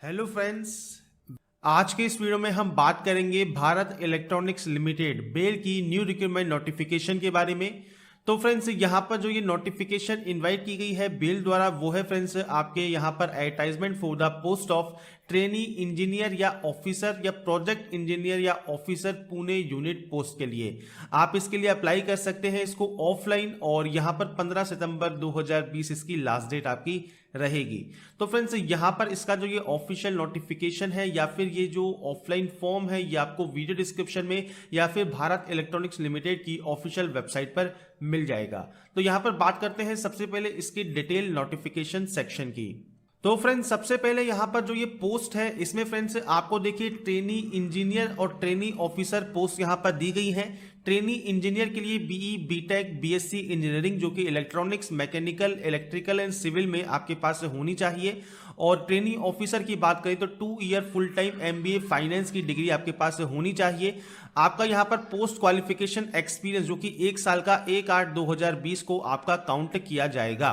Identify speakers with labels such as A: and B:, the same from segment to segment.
A: Hello friends. आज के इस वीडियो में हम बात करेंगे भारत इलेक्ट्रॉनिक्स लिमिटेड बेल की न्यू रिक्रूटमेंट नोटिफिकेशन के बारे में। तो फ्रेंड्स यहाँ पर जो ये नोटिफिकेशन इनवाइट की गई है बेल द्वारा वो है फ्रेंड्स आपके यहाँ पर advertisement for the post of trainee engineer या ऑफिसर या प्रोजेक्ट इंजीनियर या ऑफिसर पुणे यूनिट पोस्ट के लिए आप इसके लिए अप्लाई कर सकते हैं इसको ऑफलाइन, और यहाँ पर 15 सितंबर 2020 इसकी लास्ट डेट आपकी रहेगी। तो फ्रेंड्स यहाँ पर इसका जो ये ऑफिशियल नोटिफिकेशन है या फिर ये जो ऑफलाइन फॉर्म है ये आपको वीडियो डिस्क्रिप्शन में या फिर भारत इलेक्ट्रॉनिक्स लिमिटेड की ऑफिशियल वेबसाइट पर मिल जाएगा। तो यहाँ पर बात करते हैं सबसे पहले इसकी डिटेल नोटिफिकेशन सेक्शन की। तो फ्रेंड्स सबसे पहले यहाँ पर जो ये पोस्ट है इसमें फ्रेंड्स आपको देखिए ट्रेनी इंजीनियर और ट्रेनी ऑफिसर पोस्ट यहाँ पर दी गई है। ट्रेनी इंजीनियर के लिए बीई, बीटेक, बीएससी इंजीनियरिंग जो कि electronics, mechanical, electrical and civil में आपके पास होनी चाहिए। और ट्रेनी ऑफिसर की बात करें तो 2 year full time MBA finance की डिग्री आपके पास होनी चाहिए। आपका यहाँ पर पोस्ट क्वालिफिकेशन एक्सपीरियंस जो कि 1 साल का 1/8/2020 को आपका काउंट किया जाएगा।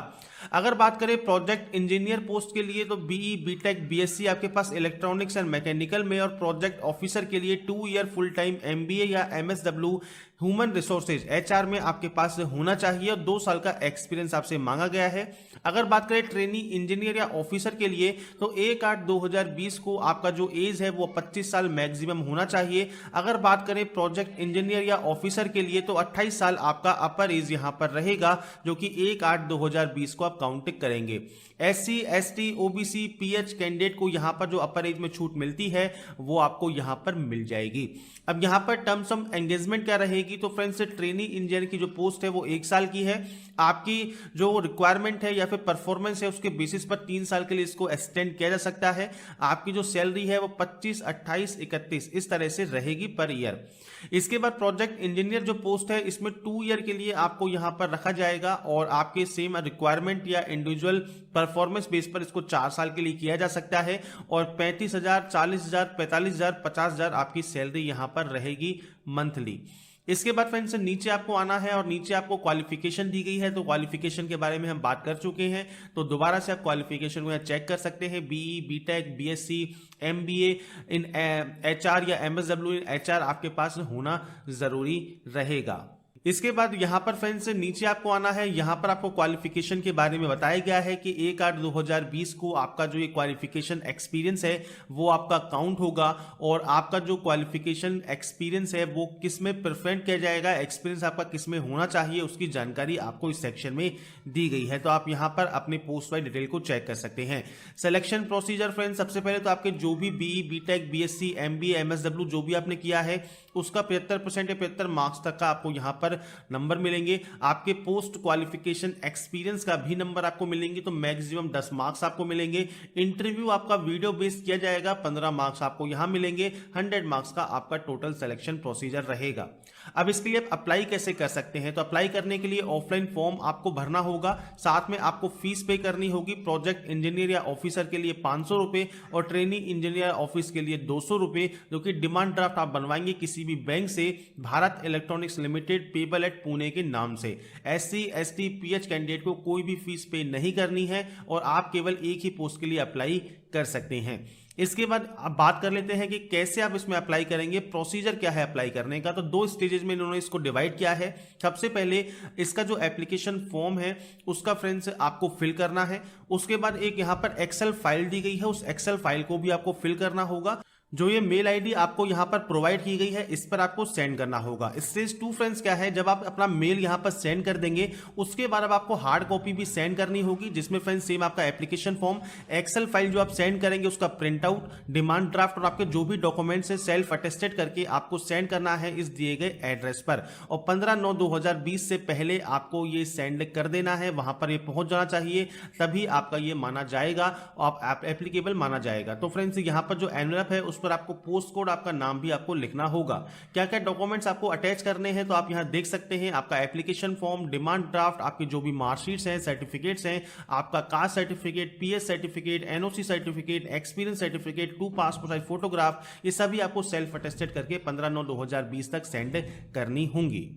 A: अगर बात करें प्रोजेक्ट इंजीनियर पोस्ट के लिए तो बीई, बीटेक, बीएससी आपके पास इलेक्ट्रॉनिक्स एंड मैकेनिकल में, और प्रोजेक्ट ऑफिसर के लिए 2 ईयर फुल टाइम एमबीए या एमएसडब्ल्यू ह्यूमन रिसोर्सेज एचआर में आपके पास होना चाहिए और 2 साल का एक्सपीरियंस आपसे मांगा गया है। अगर बात करें ट्रेनी इंजीनियर या ऑफिसर के लिए तो 1/8/2020 को आपका जो एज है वो 25 साल मैक्सिमम होना चाहिए। अगर बात करें प्रोजेक्ट इंजीनियर या ऑफिसर के लिए तो 28 साल आपका अपर एज यहां पर रहेगा जो कि 1/8/2020 को आप काउंट करेंगे। SC, ST, OBC, pH candidate को यहां पर जो अपर एज में छूट मिलती है वो आपको यहां पर मिल जाएगी। अब यहां पर टर्म्स ऑफ एंगेजमेंट क्या रहेगी तो फ्रेंड्स ट्रेनी इंजीनियर की जो पोस्ट है वो 1 साल की है। आपकी जो रिक्वायरमेंट है या फिर परफॉर्मेंस है उसके बेसिस पर 3 साल के लिए इसको एक्सटेंड किया जा सकता है। आपकी जो सैलरी है वो 25, 28, 31 इस तरह से रहेगी पर ईयर। इसके बाद प्रोजेक्ट इंजीनियर जो पोस्ट है इसमें 2 ईयर के लिए आपको यहां पर रखा जाएगा और आपके सेम रिक्वायरमेंट या इंडिविजुअल परफॉर्मेंस बेस पर इसको 4 साल के लिए किया जा सकता है। और 35,000, 40,000, 45,000, 50,000 आपकी सैलरी यहां पर रहेगी मंथली। इसके बाद फ्रेंड्स नीचे आपको आना है और नीचे आपको क्वालिफिकेशन दी गई है। तो क्वालिफिकेशन के बारे में हम बात कर चुके हैं, तो दोबारा से आप क्वालिफिकेशन को चेक कर सकते हैं। BE, BTech, BSc, MBA in HR or MSW in HR आपके पास होना जरूरी रहेगा। इसके बाद यहां पर फ्रेंड्स नीचे आपको आना है, यहां पर आपको क्वालिफिकेशन के बारे में बताया गया है कि 1/8/2020 को आपका जो ये क्वालिफिकेशन एक्सपीरियंस है वो आपका काउंट होगा और आपका जो क्वालिफिकेशन एक्सपीरियंस है वो किस में प्रेफरेंट किया जाएगा, एक्सपीरियंस आपका किस में होना चाहिए उसकी जानकारी आपको इस सेक्शन में दी गई है। तो आप यहां पर अपने पोस्ट वाइज डिटेल को चेक कर सकते हैं। सिलेक्शन प्रोसीजर फ्रेंड्स सबसे पहले तो आपके जो भी BE, BTech, BSc, MBA, MSW जो भी आपने किया है उसका 75% या 75 मार्क्स तक का आपको यहां पर नंबर मिलेंगे। आपके पोस्ट क्वालिफिकेशन एक्सपीरियंस का भी नंबर आपको मिलेंगे, तो मैक्सिमम 10 मार्क्स आपको मिलेंगे। इंटरव्यू आपका वीडियो बेस्ड किया जाएगा, 15 मार्क्स आपको यहां मिलेंगे। 100 मार्क्स का आपका टोटल सिलेक्शन प्रोसीजर रहेगा। अब इसके लिए आप अप्लाई कैसे कर सकते हैं, तो अप्लाई करने के लिए ऑफलाइन फॉर्म आपको भरना होगा, साथ में आपको फीस पे करनी होगी। प्रोजेक्ट इंजीनियर या ऑफिसर के लिए 500 रुपए और ट्रेनी इंजीनियर ऑफिस के लिए 200 रुपए, जो कि डिमांड ड्राफ्ट आप बनवाएंगे किसी भी बैंक से Bharat electronics limited payable eight Pune के नाम से। एससी, एसटी, पीएच कैंडिडेट को कोई भी फीस पे नहीं करनी है और आप केवल एक ही पोस्ट के लिए अप्लाई कर सकते हैं। इसके बाद अब बात कर लेते हैं कि कैसे आप इसमें अप्लाई करेंगे, प्रोसीजर क्या है अप्लाई करने का। तो 2 स्टेजेस में इन्होंने इसको डिवाइड किया है। सबसे पहले इसका जो एप्लीकेशन फॉर्म है उसका फ्रेंड्स आपको फिल करना है। उसके बाद एक यहां पर एक्सेल फाइल दी गई है, उस एक्सेल फाइल को भी आपको फिल करना होगा। जो ये मेल आईडी आपको यहां पर प्रोवाइड की गई है इस पर आपको सेंड करना होगा। स्टेज 2 फ्रेंड्स क्या है, जब आप अपना मेल यहां पर सेंड कर देंगे उसके बाद अब आपको हार्ड कॉपी भी सेंड करनी होगी, जिसमें फ्रेंड्स सेम आपका एप्लीकेशन फॉर्म, एक्सेल फाइल जो आप सेंड करेंगे उसका प्रिंट आउट, डिमांड ड्राफ्ट और आपके जो भी डॉक्यूमेंट्स है सेल्फ अटेस्टेड करके आपको सेंड करना है इस दिए गए एड्रेस पर। और 15/9/2020 से पहले आपको ये सेंड कर देना है, वहां पर ये पहुंच जाना चाहिए, तभी आपका ये माना जाएगा और आप एप्लीकेबल माना जाएगा। तो फ्रेंड्स यहां पर जो एनवेलप है उस पर आपको पोस्ट कोड, आपका नाम भी आपको लिखना होगा। क्या क्या डॉक्यूमेंट्स आपको अटैच करने हैं तो आप यहां देख सकते हैं, आपका एप्लीकेशन फॉर्म, डिमांड ड्राफ्ट, आपके जो भी मार्कशीट्स हैं, सर्टिफिकेट्स हैं, आपका caste certificate, PS certificate, NOC certificate, experience certificate, 2 passport size photograph, ये सभी आपको सेल्फ अटेस्टेड करके 15/9/2020 तक सेंड करनी होंगी।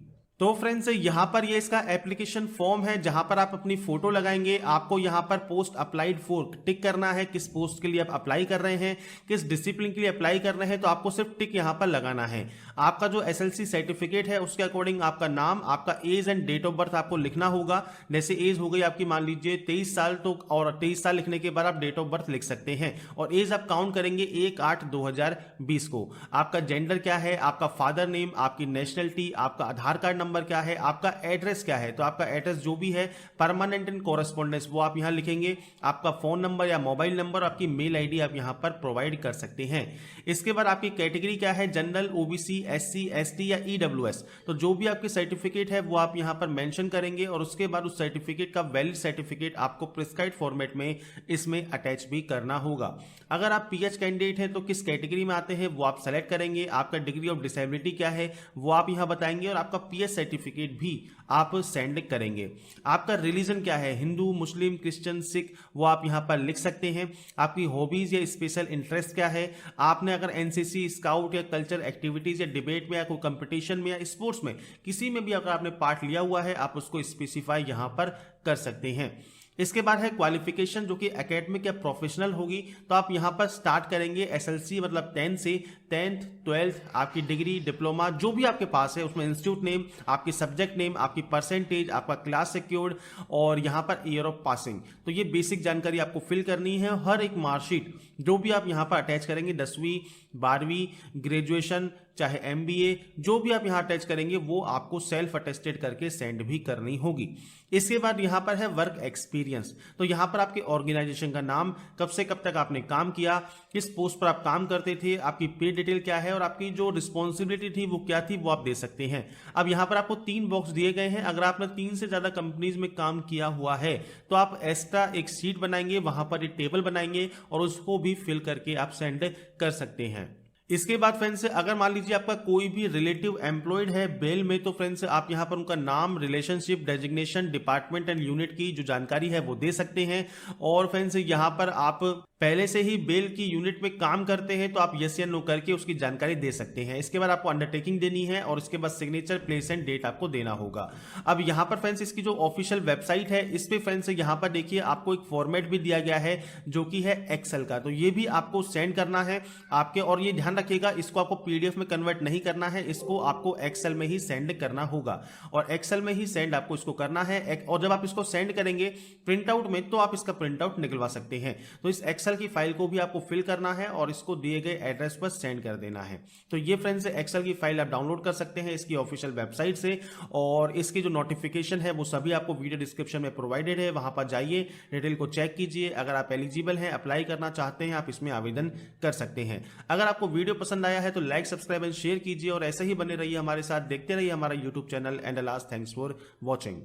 A: तो फ्रेंड्स यहाँ पर ये इसका एप्लीकेशन फॉर्म है जहां पर आप अपनी फोटो लगाएंगे। आपको यहाँ पर पोस्ट अप्लाइड फॉर टिक करना है, किस पोस्ट के लिए आप अप्लाई कर रहे हैं, किस डिसिप्लिन के लिए अप्लाई कर रहे हैं, तो आपको सिर्फ टिक यहाँ पर लगाना है। आपका जो एसएलसी सर्टिफिकेट है उसके अकॉर्डिंग आपका नाम, आपका age and date of birth आपको लिखना होगा। जैसे एज हो गई आपकी मान लीजिए 23 साल, तो और 23 साल लिखने के बाद आप डेट ऑफ बर्थ लिख सकते हैं और एज आप काउंट करेंगे 1/8/2020 को। आपका जेंडर क्या है, आपका फादर नेम, आपकी नेशनलिटी, आपका आधार कार्ड नंबर क्या है, आपका एड्रेस क्या है, तो आपका एड्रेस जो भी है परमानेंट इन कॉरेस्पॉन्डेंस वो आप यहां लिखेंगे। आपका फोन नंबर या मोबाइल नंबर, आपकी मेल आईडी आप यहां पर प्रोवाइड कर सकते हैं। इसके बाद आपकी कैटेगरी क्या है, जनरल, ओबीसी, एससी, एसटी या ईडब्ल्यूएस, तो जो भी आपकी सर्टिफिकेट है वो आप यहां पर मेंशन करेंगे और उसके बाद उस सर्टिफिकेट का वैलिड सर्टिफिकेट आपको प्रिस्क्राइब्ड फॉर्मेट में इसमें अटैच भी करना होगा। अगर आप पीएच कैंडिडेट हैं तो किस कैटेगरी में आते हैं वो आप सेलेक्ट करेंगे। आपका डिग्री ऑफ डिसेबिलिटी क्या है वो आप यहां बताएंगे और आपका पीएच सर्टिफिकेट भी आप सेंड करेंगे। आपका रिलीजन क्या है, हिंदू, मुस्लिम, क्रिश्चियन, सिख, वो आप यहां पर लिख सकते हैं। आपकी हॉबीज या स्पेशल इंटरेस्ट क्या है, आपने अगर एनसीसी, स्काउट या कल्चर एक्टिविटीज या डिबेट में या कोई कंपटीशन में या स्पोर्ट्स में किसी में भी अगर आपने पार्ट लिया हुआ है आप उसको स्पेसिफाई यहां पर कर सकते हैं। इसके बाद है क्वालिफिकेशन जो कि एकेडमिक या प्रोफेशनल होगी, तो आप यहां पर स्टार्ट करेंगे एसएलसी मतलब 10 से 10th 12th, आपकी डिग्री, डिप्लोमा जो भी आपके पास है उसमें इंस्टीट्यूट नेम, आपकी सब्जेक्ट नेम, आपकी परसेंटेज, आपका क्लास सिक्योर्ड और यहां पर ईयर ऑफ पासिंग। तो ये बेसिक जानकारी आपको फिल करनी है। हर एक मार्कशीट जो भी आप यहां पर अटैच करेंगे, 10वीं 12वीं, ग्रेजुएशन, चाहे एमबीए, जो भी आप यहां अटैच करेंगे वो आपको सेल्फ अटेस्टेड करके सेंड भी करनी होगी। इसके बाद यहां पर है वर्क एक्सपीरियंस, तो यहां पर आपके ऑर्गेनाइजेशन का नाम, कब से कब तक आपने काम किया, किस पोस्ट पर आप काम करते थे, आपकी पे डिटेल क्या है और आपकी जो रिस्पॉन्सिबिलिटी थी वो क्या थी वो आप दे सकते हैं। अब यहां पर आपको 3 बॉक्स दिए गए हैं। अगर आपने 3 से ज्यादा कंपनीज में काम किया हुआ है तो आप एक्स्ट्रा एक शीट बनाएंगे, वहां पर एक टेबल बनाएंगे और उसको भी फिल करके आप सेंड कर सकते हैं। इसके बाद फ्रेंड्स अगर मान लीजिए आपका कोई भी रिलेटिव एम्प्लॉयड है बेल में, तो फ्रेंड्स आप यहां पर उनका नाम, relationship, designation, department and unit की जो जानकारी है वो दे सकते हैं। और फ्रेंड्स यहां पर आप पहले से ही बेल की यूनिट में काम करते हैं तो आप यस या नो करके उसकी जानकारी दे सकते हैं। इसके बाद आपको अंडरटेकिंग देनी है और इसके बाद सिग्नेचर, प्लेस एंड डेट आपको देना होगा। अब यहां पर फ्रेंड्स इसकी जो ऑफिशियल वेबसाइट है इस पे फ्रेंड्स यहां पर देखिए आपको एक फॉर्मेट भी दिया गया है जो कि है एक्सेल का, तो ये भी आपको सेंड करना है आपके। और ये ध्यान रखिएगा इसको आपको पीडीएफ में कन्वर्ट नहीं करना है, इसको आपको एक्सेल में ही सेंड करना होगा और एक्सेल में ही सेंड आपको इसको करना है। और जब आप इसको सेंड करेंगे प्रिंट आउट में तो आप इसका प्रिंट आउट निकलवा सकते हैं। तो इस एक्सेल की फाइल को भी आपको फिल करना है और इसको दिए गए एड्रेस पर सेंड कर देना है। तो ये फ्रेंड्स एक्सेल की फाइल आप डाउनलोड कर सकते हैं इसकी ऑफिशियल वेबसाइट से और इसकी जो नोटिफिकेशन है वो सभी आपको वीडियो डिस्क्रिप्शन में प्रोवाइडेड है, वहां पर जाइए, डिटेल को चेक कीजिए। अगर आप एलिजिबल हैं, अप्लाई करना चाहते हैं, आप इसमें आवेदन कर सकते हैं। अगर आपको वीडियो पसंद आया है तो लाइक, सब्सक्राइब एंड शेयर कीजिए और ऐसे ही बने रहिए हमारे साथ, देखते रहिए हमारा YouTube channel. And last, thanks for watching.